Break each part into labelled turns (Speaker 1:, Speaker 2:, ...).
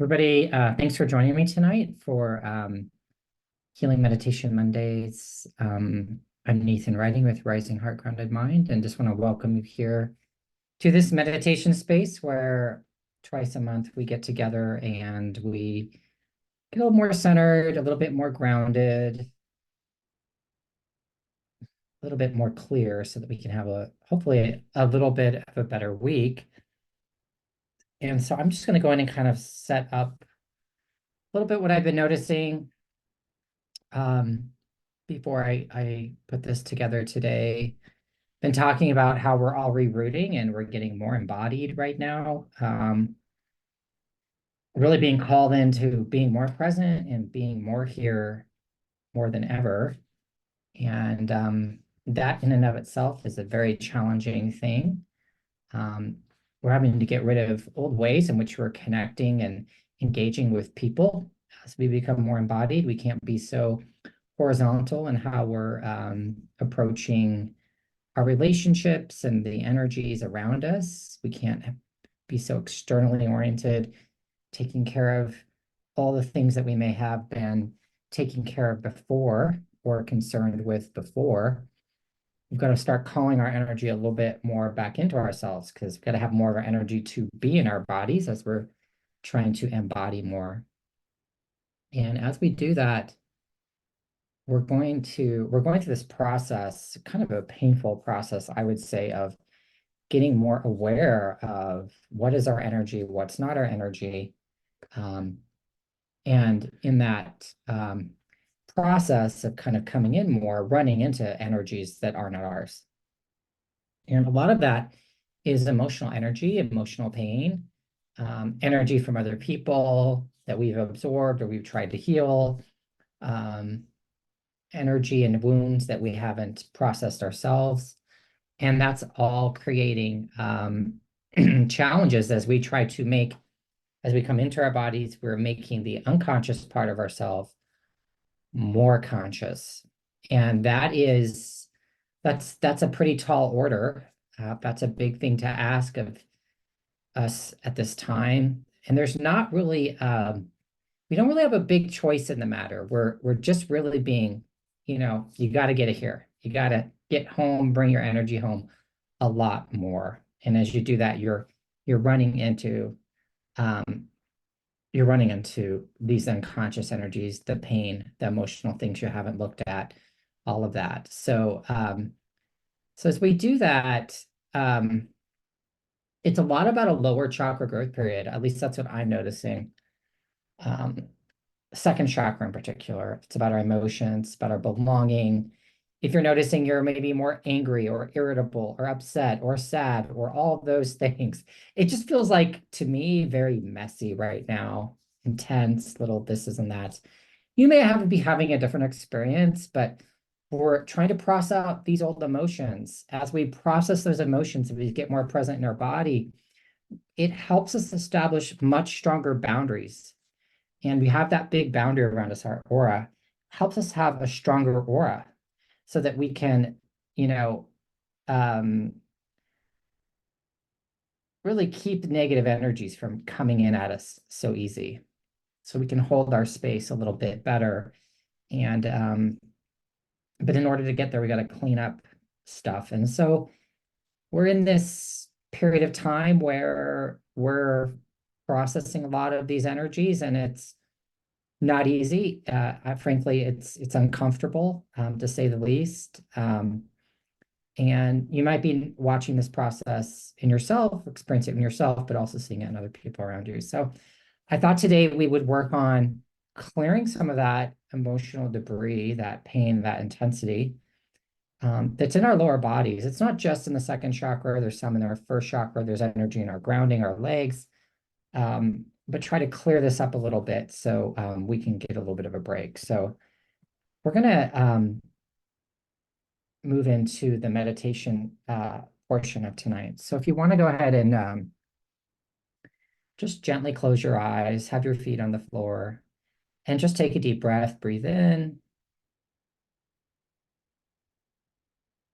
Speaker 1: Everybody, thanks for joining me tonight for Healing Meditation Mondays. I'm Nathan Writing with Rising Heart Grounded Mind, and just want to welcome you here to this meditation space where twice a month we get together and we get a little more centered, a little bit more grounded, a little bit more clear so that we can have hopefully a little bit of a better week. And so I'm just going to go in and kind of set up a little bit what I've been noticing. Before I put this together today. Been talking about how we're all rerouting and we're getting more embodied right now. Really being called into being more present and being more here more than ever. And that in and of itself is a very challenging thing. Um, we're having to get rid of old ways in which we're connecting and engaging with people. As we become more embodied, we can't be so horizontal in how we're approaching our relationships and the energies around us. We can't be so externally oriented, taking care of all the things that we may have been taking care of before or concerned with before. We've got to start calling our energy a little bit more back into ourselves because we've got to have more of our energy to be in our bodies as we're trying to embody more. And as we do that, we're going through this process, kind of a painful process, I would say, of getting more aware of what is our energy, what's not our energy. Um, and in that process of kind of coming in more, running into energies that are not ours. And a lot of that is emotional energy, emotional pain, energy from other people that we've absorbed or we've tried to heal, um, energy and wounds that we haven't processed ourselves. And that's all creating challenges as we try to make, as we come into our bodies, we're making the unconscious part of ourselves more conscious. And that's a pretty tall order. That's a big thing to ask of us at this time. And there's not really we don't really have a big choice in the matter. We're just really being, you got to get it here. You got to get home, bring your energy home a lot more. And as you do that, you're running into um, you're running into these unconscious energies, the pain, the emotional things you haven't looked at, all of that. So as we do that, um, it's a lot about a lower chakra growth period. At least that's what I'm noticing. Um, Second chakra in particular. It's about our emotions, about our belonging. If you're noticing you're maybe more angry or irritable or upset or sad or all of those things, it just feels like to me very messy right now, intense, little thises and that's. You may have to be having a different experience, but we're trying to process out these old emotions. As we process those emotions, if we get more present in our body, it helps us establish much stronger boundaries, and we have that big boundary around us, our aura, helps us have a stronger aura so that we can, you know, um, really keep negative energies from coming in at us so easy. So we can hold our space a little bit better. And, but in order to get there, we got to clean up stuff. And so we're in this period of time where we're processing a lot of these energies, and it's not easy. Frankly, it's uncomfortable, to say the least. And you might be watching this process in yourself, experience it in yourself, but also seeing it in other people around you. So I thought today we would work on clearing some of that emotional debris, that pain, that intensity, that's in our lower bodies. It's not just in the second chakra. There's some in our first chakra. There's energy in our grounding, our legs. But try to clear this up a little bit so we can get a little bit of a break. So we're going to move into the meditation portion of tonight. So if you want to go ahead and just gently close your eyes, have your feet on the floor, and just take a deep breath, breathe in.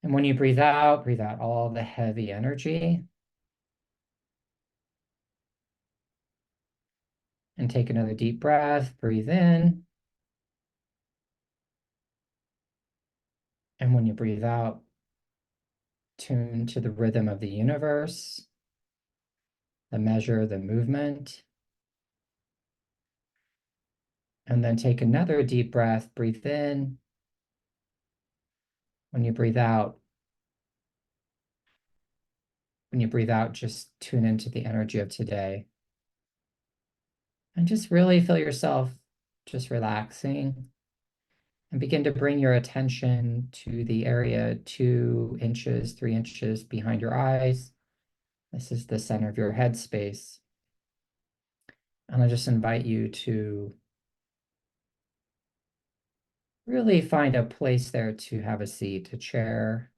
Speaker 1: And when you breathe out all the heavy energy. And take another deep breath, breathe in. And when you breathe out, tune to the rhythm of the universe, the measure, the movement. And then take another deep breath, breathe in. When you breathe out, just tune into the energy of today. And just really feel yourself just relaxing and begin to bring your attention to the area 2 inches, 3 inches behind your eyes. This is the center of your head space. And I just invite you to really find a place there to have a seat, a chair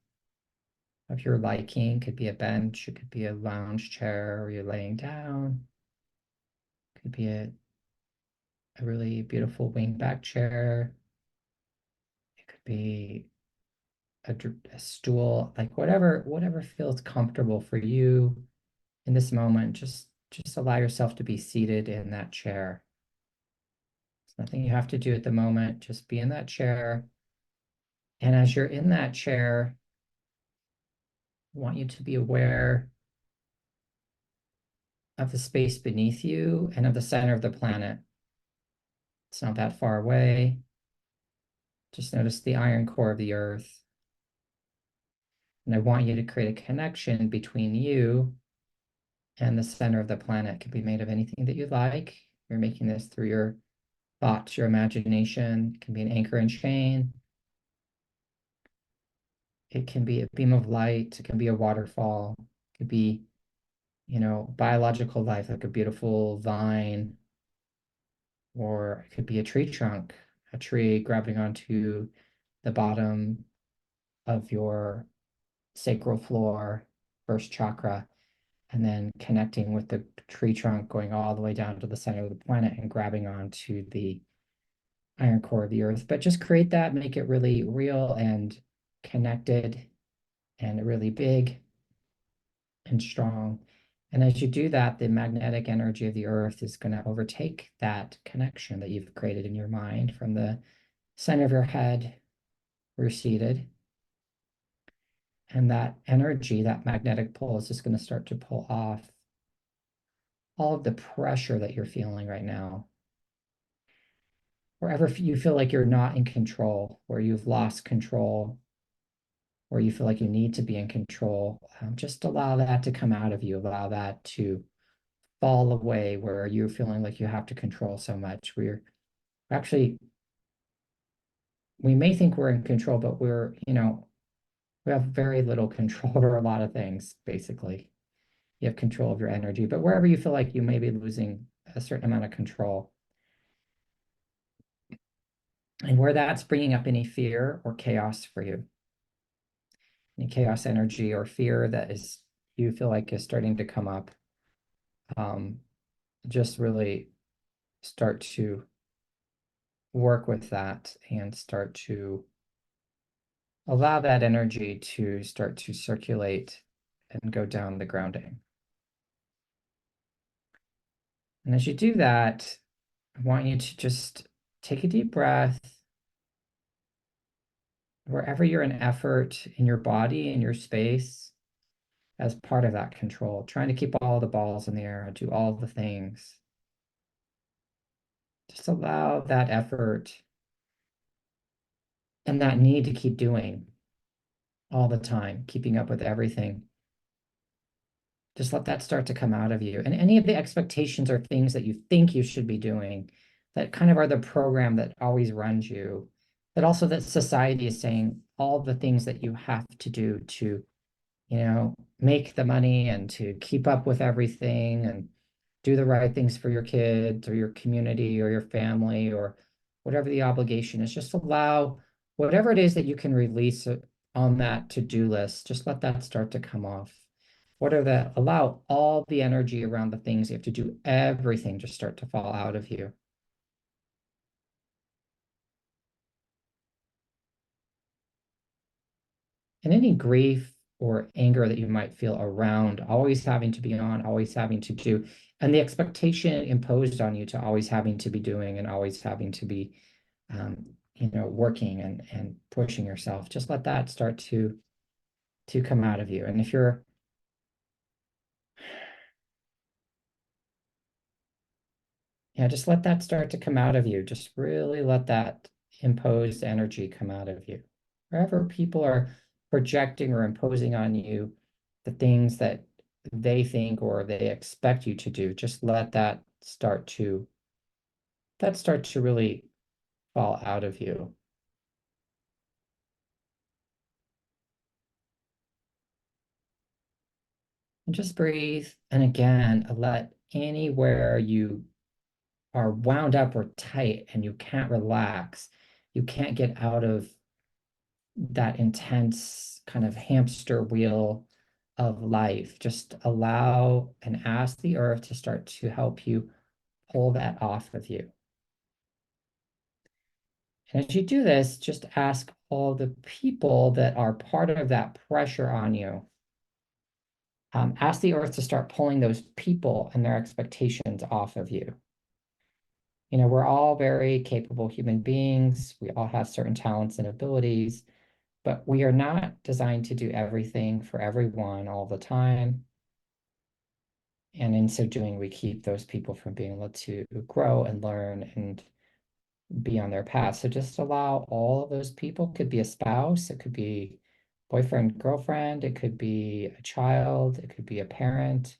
Speaker 1: of your liking. It could be a bench, it could be a lounge chair, or you're laying down. It could be a really beautiful wingback chair. It could be a stool, like whatever feels comfortable for you in this moment. Just allow yourself to be seated in that chair. There's nothing you have to do at the moment. Just be in that chair. And as you're in that chair, I want you to be aware of the space beneath you and of the center of the planet. It's not that far away. Just notice the iron core of the earth. And I want you to create a connection between you and the center of the planet. It can be made of anything that you like. You're making this through your thoughts, your imagination. It can be an anchor and chain. It can be a beam of light. It can be a waterfall. It could be, biological life, like a beautiful vine, or it could be a tree trunk, a tree grabbing onto the bottom of your sacral floor, first chakra, and then connecting with the tree trunk, going all the way down to the center of the planet and grabbing onto the iron core of the earth. But just create that, make it really real and connected and really big and strong. And as you do that, the magnetic energy of the earth is going to overtake that connection that you've created in your mind from the center of your head where you're seated. And that energy, that magnetic pull, is just going to start to pull off all of the pressure that you're feeling right now. Wherever you feel like you're not in control, where you've lost control, where you feel like you need to be in control, just allow that to come out of you. Allow that to fall away where you're feeling like you have to control so much. Actually, we may think we're in control, but we have very little control over a lot of things, basically. You have control of your energy, but wherever you feel like you may be losing a certain amount of control, and where that's bringing up any fear or chaos for you, any chaos energy or fear that you feel like is starting to come up, just really start to work with that and start to allow that energy to start to circulate and go down the grounding. And as you do that, I want you to just take a deep breath. Wherever you're in effort in your body, in your space, as part of that control, trying to keep all the balls in the air and do all the things. Just allow that effort and that need to keep doing all the time, keeping up with everything. Just let that start to come out of you. And any of the expectations or things that you think you should be doing that kind of are the program that always runs you, but also that society is saying all the things that you have to do to, make the money and to keep up with everything and do the right things for your kids or your community or your family or whatever the obligation is. Just allow whatever it is that you can release on that to-do list, just let that start to come off. Allow all the energy around the things you have to do, everything just start to fall out of you. And any grief or anger that you might feel around always having to be on, always having to do, and the expectation imposed on you to always having to be doing and always having to be, working and pushing yourself. Just let that start to come out of you. And if you're, yeah, just let that start to come out of you. Just really let that imposed energy come out of you. Wherever people are projecting or imposing on you the things that they think or they expect you to do, just let that start to really fall out of you. And just breathe. And again, let anywhere you are wound up or tight and you can't relax, you can't get out of that intense kind of hamster wheel of life. Just allow and ask the earth to start to help you pull that off of you. And as you do this, just ask all the people that are part of that pressure on you. Ask the earth to start pulling those people and their expectations off of you. We're all very capable human beings. We all have certain talents and abilities, but we are not designed to do everything for everyone all the time. And in so doing, we keep those people from being able to grow and learn and be on their path. So just allow all of those people. Could be a spouse, it could be boyfriend, girlfriend, it could be a child, it could be a parent,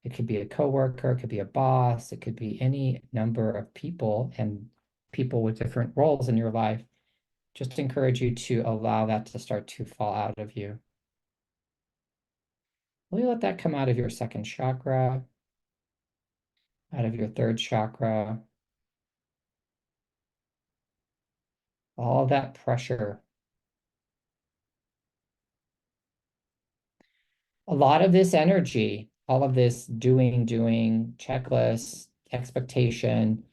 Speaker 1: it could be a coworker, it could be a boss, it could be any number of people and people with different roles in your life. Just encourage you to allow that to start to fall out of you. Really let that come out of your second chakra, out of your third chakra, all that pressure. A lot of this energy, all of this doing, checklist, expectation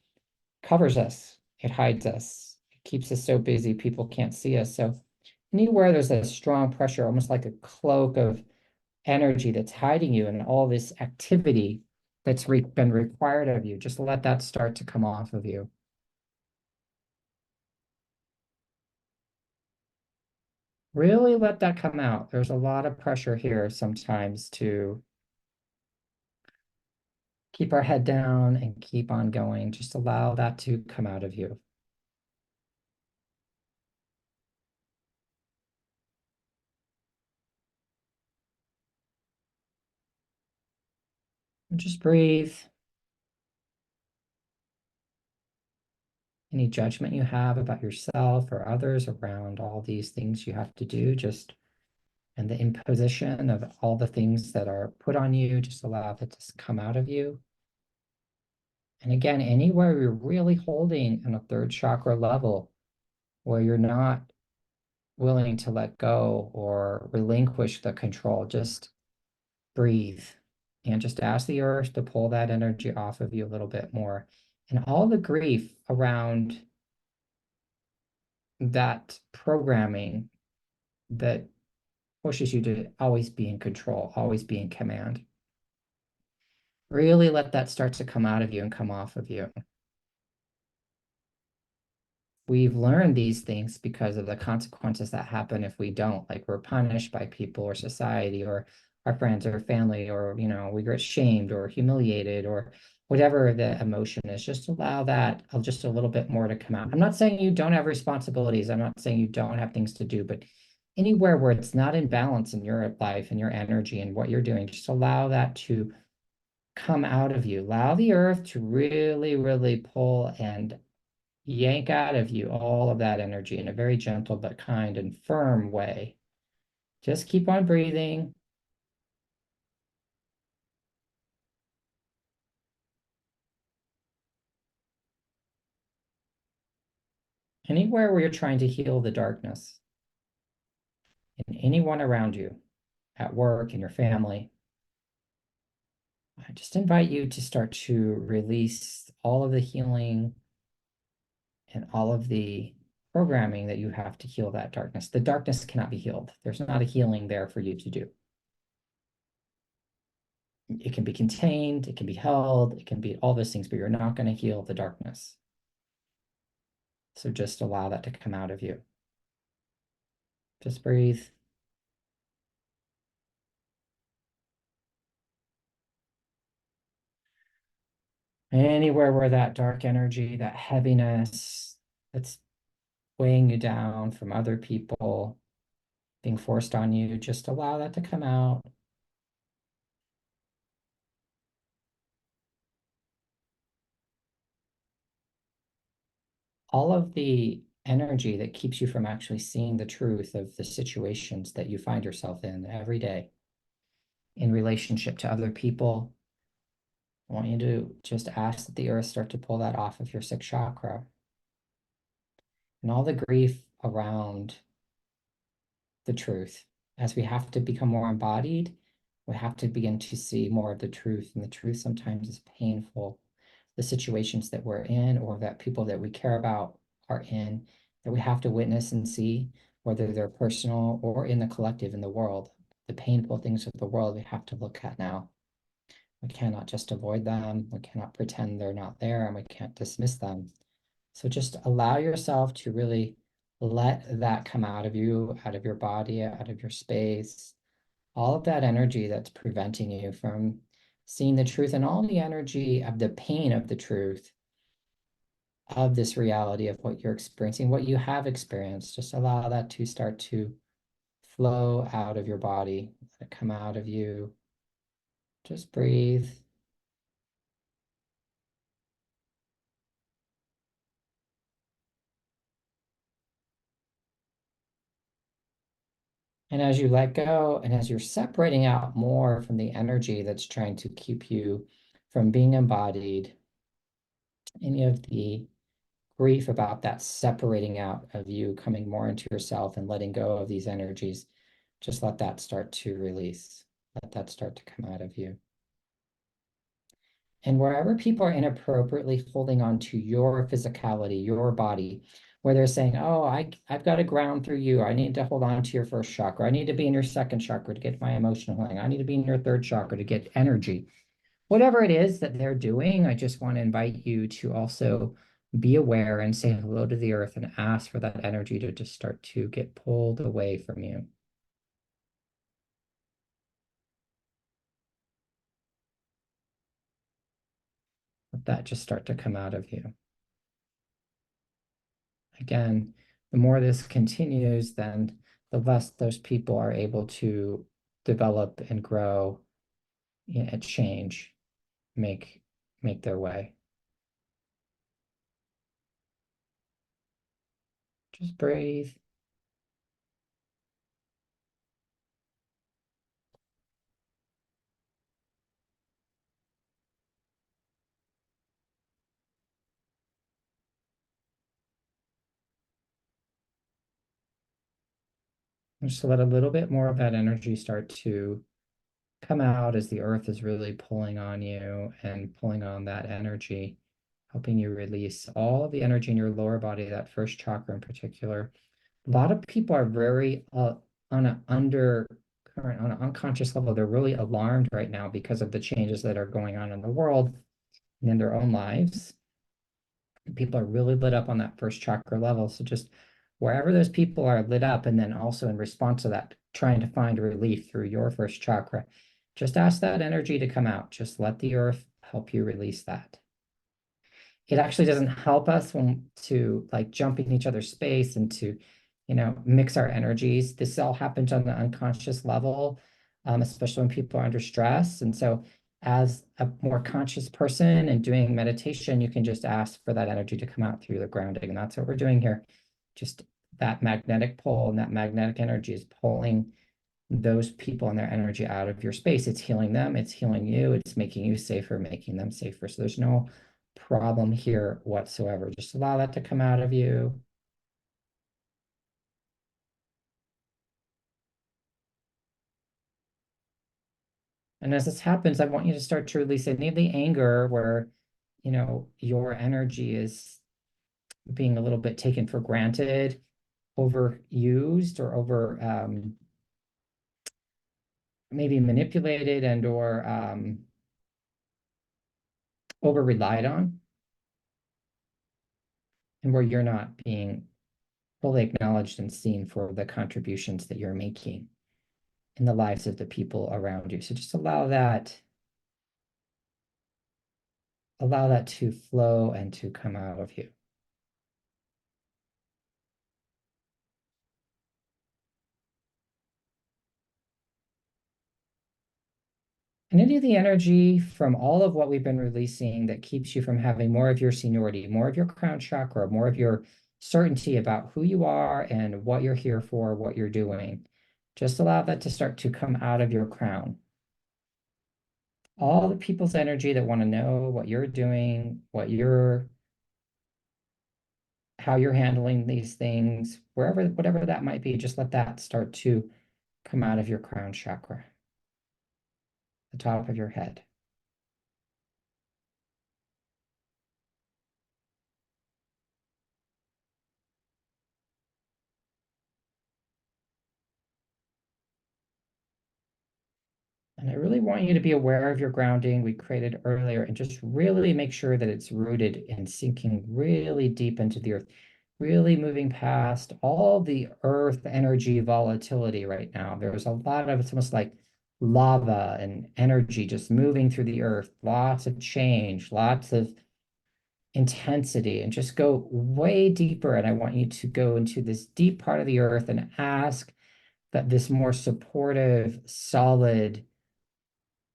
Speaker 1: covers us. It hides us. It keeps us so busy, people can't see us. So anywhere there's a strong pressure, almost like a cloak of energy that's hiding you and all this activity that's been required of you, just let that start to come off of you. Really let that come out. There's a lot of pressure here sometimes to keep our head down and keep on going. Just allow that to come out of you. And just breathe. Any judgment you have about yourself or others around all these things you have to do, just and the imposition of all the things that are put on you, just allow that to come out of you. And again, anywhere you're really holding on a third chakra level where you're not willing to let go or relinquish the control, just breathe and just ask the earth to pull that energy off of you a little bit more. And all the grief around that programming that pushes you to always be in control, always be in command. Really let that start to come out of you and come off of you. We've learned these things because of the consequences that happen if we don't. Like we're punished by people or society or our friends or family, or we get shamed or humiliated or whatever the emotion is. Just allow that just a little bit more to come out. I'm not saying you don't have responsibilities. I'm not saying you don't have things to do, but anywhere where it's not in balance in your life and your energy and what you're doing, just allow that to come out of you. Allow the earth to really, really pull and yank out of you all of that energy in a very gentle but kind and firm way. Just keep on breathing. Anywhere where you're trying to heal the darkness in anyone around you, at work, in your family, I just invite you to start to release all of the healing and all of the programming that you have to heal that darkness. The darkness cannot be healed. There's not a healing there for you to do. It can be contained, it can be held, it can be all those things, but you're not going to heal the darkness. So just allow that to come out of you. Just breathe. Anywhere where that dark energy, that heaviness that's weighing you down from other people, being forced on you, just allow that to come out. All of the energy that keeps you from actually seeing the truth of the situations that you find yourself in every day in relationship to other people. I want you to just ask that the earth start to pull that off of your sixth chakra. And all the grief around the truth. As we have to become more embodied, we have to begin to see more of the truth. And the truth sometimes is painful. The situations that we're in or that people that we care about are in, that we have to witness and see, whether they're personal or in the collective in the world. The painful things of the world we have to look at now. We cannot just avoid them. We cannot pretend they're not there, and we can't dismiss them. So just allow yourself to really let that come out of you, out of your body, out of your space, all of that energy that's preventing you from seeing the truth and all the energy of the pain of the truth of this reality of what you're experiencing, what you have experienced. Just allow that to start to flow out of your body, let it come out of you. Just breathe. And as you let go, and as you're separating out more from the energy that's trying to keep you from being embodied, any of the grief about that separating out of you, coming more into yourself and letting go of these energies, just let that start to release. Let that start to come out of you. And wherever people are inappropriately holding on to your physicality, your body, where they're saying, oh, I've got to ground through you. I need to hold on to your first chakra. I need to be in your second chakra to get my emotional healing. I need to be in your third chakra to get energy. Whatever it is that they're doing, I just want to invite you to also be aware and say hello to the earth and ask for that energy to just start to get pulled away from you. Let that just start to come out of you. Again, the more this continues, then the less those people are able to develop and grow, and change, make their way. Just breathe. Just let a little bit more of that energy start to come out as the earth is really pulling on you and pulling on that energy, helping you release all of the energy in your lower body, that first chakra in particular. A lot of people are very on an undercurrent, on an unconscious level, they're really alarmed right now because of the changes that are going on in the world and in their own lives. People are really lit up on that first chakra level. So just wherever those people are lit up, and then also in response to that, trying to find relief through your first chakra, just ask that energy to come out. Just let the earth help you release that. It actually doesn't help us when to like jump in each other's space and to, mix our energies. This all happens on the unconscious level, especially when people are under stress. And so as a more conscious person and doing meditation, you can just ask for that energy to come out through the grounding. And that's what we're doing here. Just that magnetic pull and that magnetic energy is pulling those people and their energy out of your space. It's healing them, it's healing you, it's making you safer, making them safer. So there's no problem here whatsoever. Just allow that to come out of you. And as this happens, I want you to start to release any of the anger where, your energy is being a little bit taken for granted, overused, or maybe manipulated and or over relied on, and where you're not being fully acknowledged and seen for the contributions that you're making in the lives of the people around you. So just allow that to flow and to come out of you. And any of the energy from all of what we've been releasing that keeps you from having more of your seniority, more of your crown chakra, more of your certainty about who you are and what you're here for, what you're doing, just allow that to start to come out of your crown. All the people's energy that want to know what you're doing, how you're handling these things, whatever that might be, just let that start to come out of your crown chakra, the top of your head. And I really want you to be aware of your grounding we created earlier and just really make sure that it's rooted and sinking really deep into the earth, really moving past all the earth energy volatility right now. There's a lot of, it's almost like lava and energy just moving through the earth, lots of change, lots of intensity, and just go way deeper. And I want you to go into this deep part of the earth and ask that this more supportive, solid,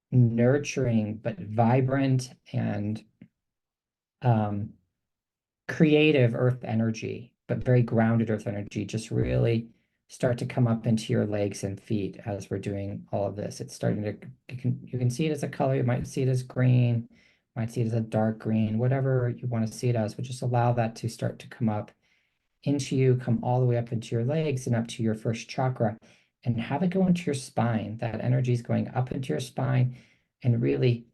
Speaker 1: nurturing but vibrant and um, creative earth energy, but very grounded earth energy, just really start to come up into your legs and feet as we're doing all of this. It's starting to, you can see it as a color, you might see it as green, might see it as a dark green, whatever you want to see it as, but just allow that to start to come up into you, come all the way up into your legs and up to your first chakra, and have it go into your spine. That energy is going up into your spine and really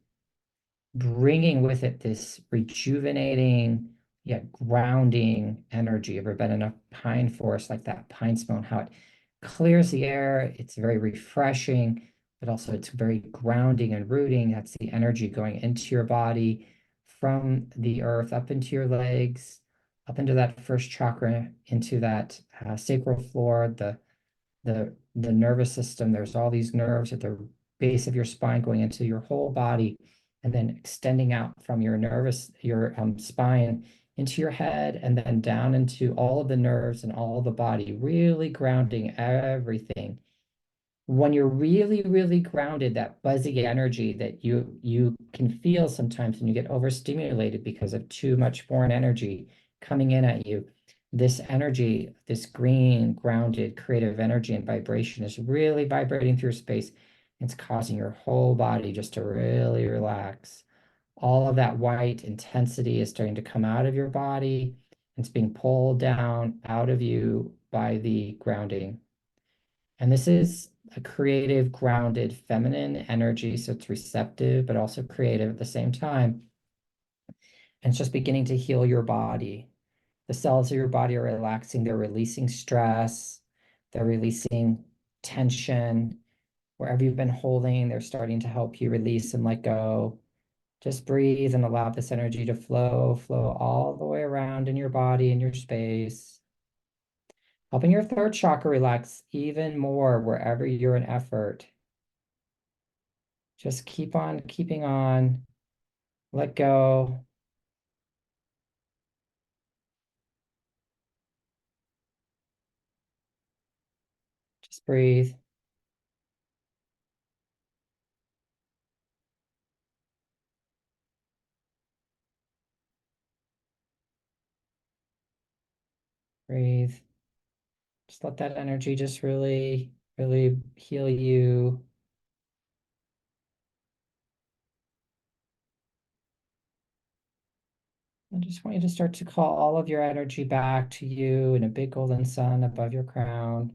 Speaker 1: bringing with it this rejuvenating, yet grounding energy. Ever been in a pine forest like that pine smell, and how it clears the air? It's very refreshing, but also it's very grounding and rooting. That's the energy going into your body from the earth up into your legs, up into that first chakra, into that sacral floor, the nervous system. There's all these nerves at the base of your spine going into your whole body, and then extending out from your spine into your head, and then down into all of the nerves and all of the body, really grounding everything. When you're really, really grounded, that buzzy energy that you can feel sometimes when you get overstimulated because of too much foreign energy coming in at you, this energy, this green, grounded, creative energy and vibration is really vibrating through space. It's causing your whole body just to really relax. All of that white intensity is starting to come out of your body. It's being pulled down out of you by the grounding. And this is a creative, grounded, feminine energy. So it's receptive, but also creative at the same time. And it's just beginning to heal your body. The cells of your body are relaxing. They're releasing stress. They're releasing tension. Wherever you've been holding, they're starting to help you release and let go. Just breathe and allow this energy to flow all the way around in your body, in your space. Helping your third chakra relax even more wherever you're in effort. Just keep on keeping on. Let go. Just breathe. Breathe. Just let that energy just really, really heal you. I just want you to start to call all of your energy back to you in a big golden sun above your crown.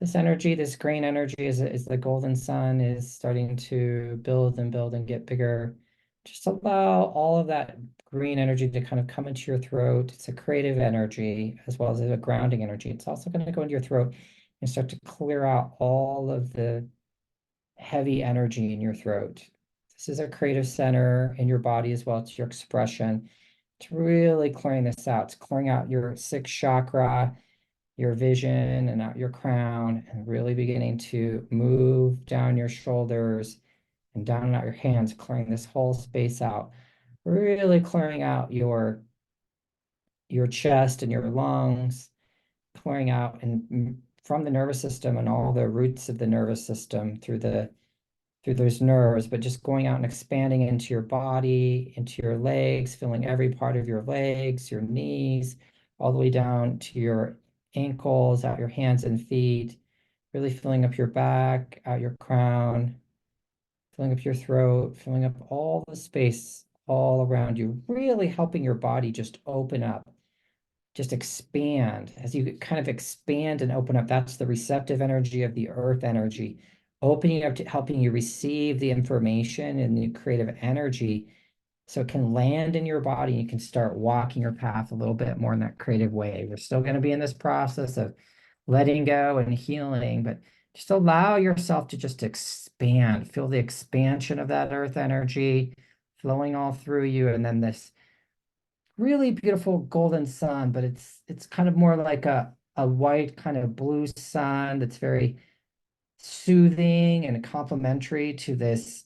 Speaker 1: This energy, this green energy, is the golden sun is starting to build and build and get bigger. just allow all of that green energy to kind of come into your throat. It's a creative energy as well as a grounding energy. It's also going to go into your throat and start to clear out all of the heavy energy in your throat. This is a creative center in your body as well. It's your expression. It's really clearing this out. It's clearing out your sixth chakra, your vision, and out your crown, and really beginning to move down your shoulders and down and out your hands, clearing this whole space out. Really clearing out your chest and your lungs, clearing out and from the nervous system and all the roots of the nervous system through those nerves, but just going out and expanding into your body, into your legs, filling every part of your legs, your knees, all the way down to your ankles, out your hands and feet, really filling up your back, out your crown, filling up your throat, filling up all the space all around you, really helping your body just open up, just expand. As you kind of expand and open up, that's the receptive energy of the earth energy, opening up to helping you receive the information and the creative energy so it can land in your body and you can start walking your path a little bit more in that creative way. We're still going to be in this process of letting go and healing, but just allow yourself to just expand, feel the expansion of that earth energy flowing all through you. And then this really beautiful golden sun, but it's kind of more like a white kind of blue sun that's very soothing and complementary to this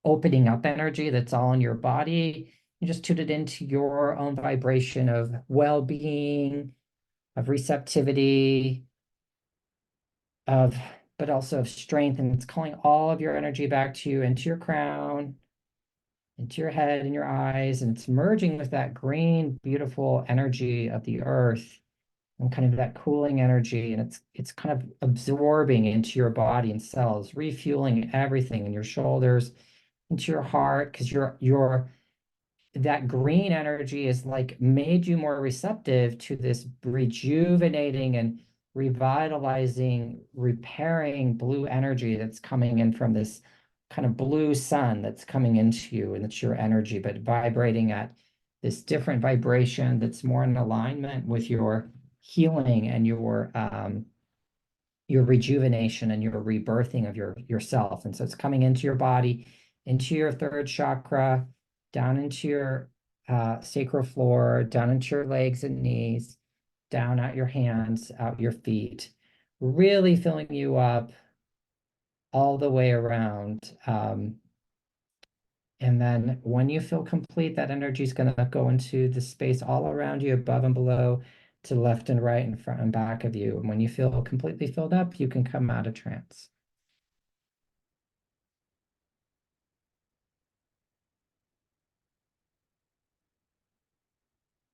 Speaker 1: opening up energy that's all in your body. You just tune it into your own vibration of well-being, of receptivity, of but also of strength, and it's calling all of your energy back to you, into your crown, into your head and your eyes, and it's merging with that green, beautiful energy of the earth and kind of that cooling energy, and it's kind of absorbing into your body and cells, refueling everything in your shoulders, into your heart, because your that green energy is like made you more receptive to this rejuvenating and revitalizing, repairing blue energy that's coming in from this kind of blue sun that's coming into you, and it's your energy, but vibrating at this different vibration that's more in alignment with your healing and your rejuvenation and your rebirthing of yourself. And so it's coming into your body, into your third chakra, down into your sacral floor, down into your legs and knees, down out your hands, out your feet, really filling you up all the way around. And then when you feel complete, that energy is going to go into the space all around you, above and below, to left and right and front and back of you. And when you feel completely filled up, you can come out of trance.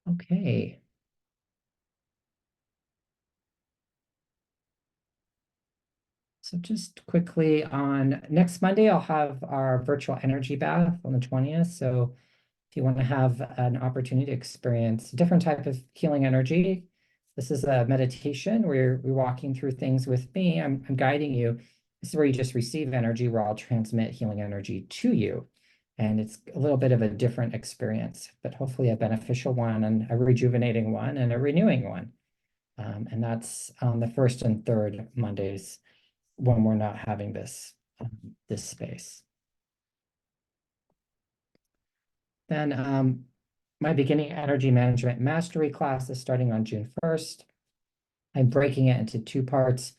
Speaker 1: Okay. So just quickly, on next Monday, I'll have our virtual energy bath on the 20th. So if you want to have an opportunity to experience a different type of healing energy, this is a meditation where we're walking through things with me. I'm guiding you. This is where you just receive energy, where I'll transmit healing energy to you. And it's a little bit of a different experience, but hopefully a beneficial one and a rejuvenating one and a renewing one. And that's on the first and third Mondays when we're not having this space. Then my beginning energy management mastery class is starting on June 1st. I'm breaking it into two parts,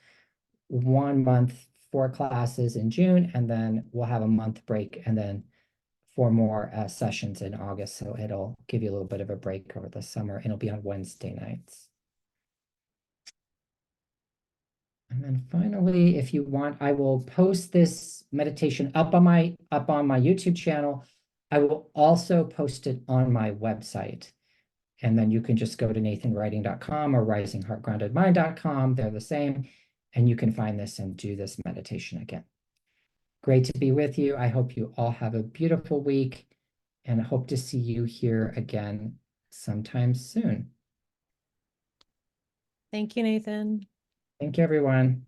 Speaker 1: 1 month, 4 classes in June, and then we'll have a month break and then 4 more sessions in August. So it'll give you a little bit of a break over the summer, and it'll be on Wednesday nights. And then finally, if you want, I will post this meditation up on my YouTube channel. I will also post it on my website. And then you can just go to nathanwriting.com or risingheartgroundedmind.com. They're the same. And you can find this and do this meditation again. Great to be with you. I hope you all have a beautiful week, and I hope to see you here again sometime soon.
Speaker 2: Thank you, Nathan.
Speaker 1: Thank you, everyone.